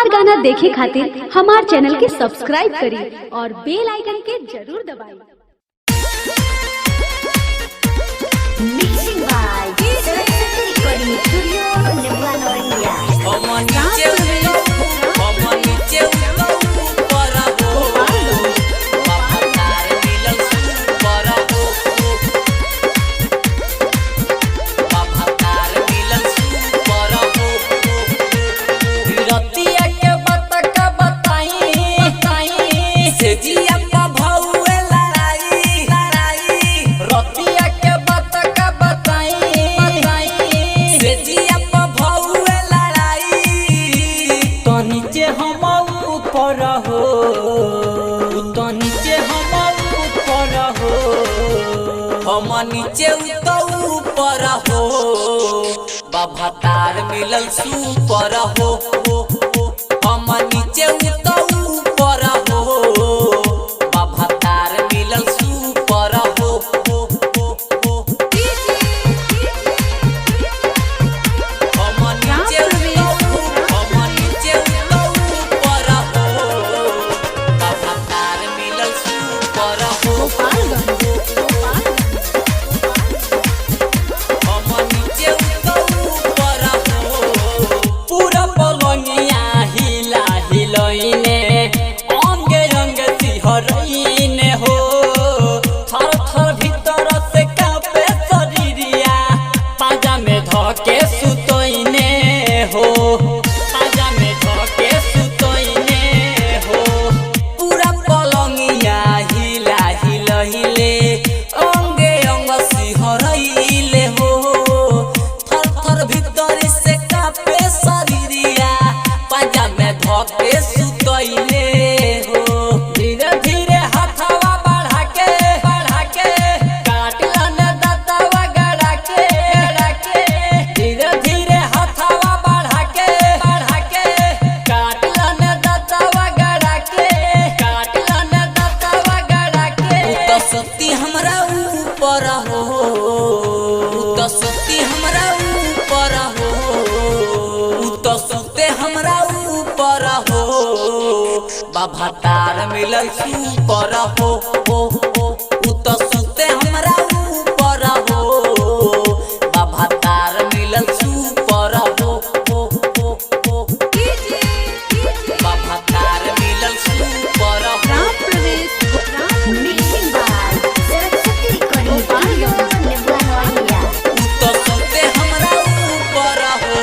हमार गाना देखे खातिर हमार चैनल के सब्सक्राइब करी और बेल आइकन के जरूर दबाई। Mixing by Saraswati Recording Studio, Nebula Noria। हम नीचे तो ऊपर हो बाबा तार मिलल सुपर हो हम नीचे तो ऊपर हो बाबा तार मिलल सुपर हो हम नीचे तो ऊपर हो बाबा तार मिलल सुपर हो। बाबा तार मिलल सुपर हो तो सुते हमरा ऊपर हो बाबा तार मिलल सुपर हो बाबा तार मिलल सुपर हो। Mixing by Saraswati Recording Studio, Nebula Noria। तो सुते हमरा ऊपर हो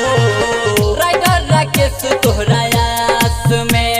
राइडर राकेश तोहरा आस में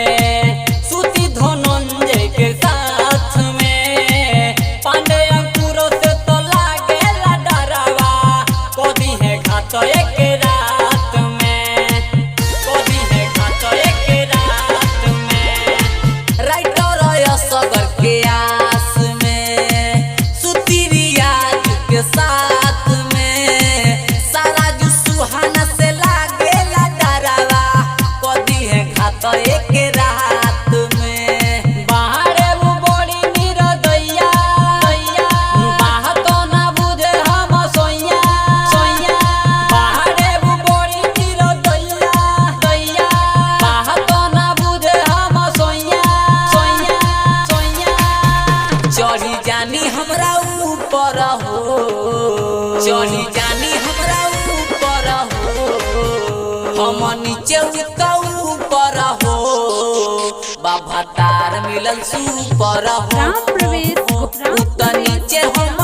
चढ़ी जानी हमरा ऊपर हो हम नीचे तो ऊपर हो बाबा तार मिलल सुपर हो नीचे हम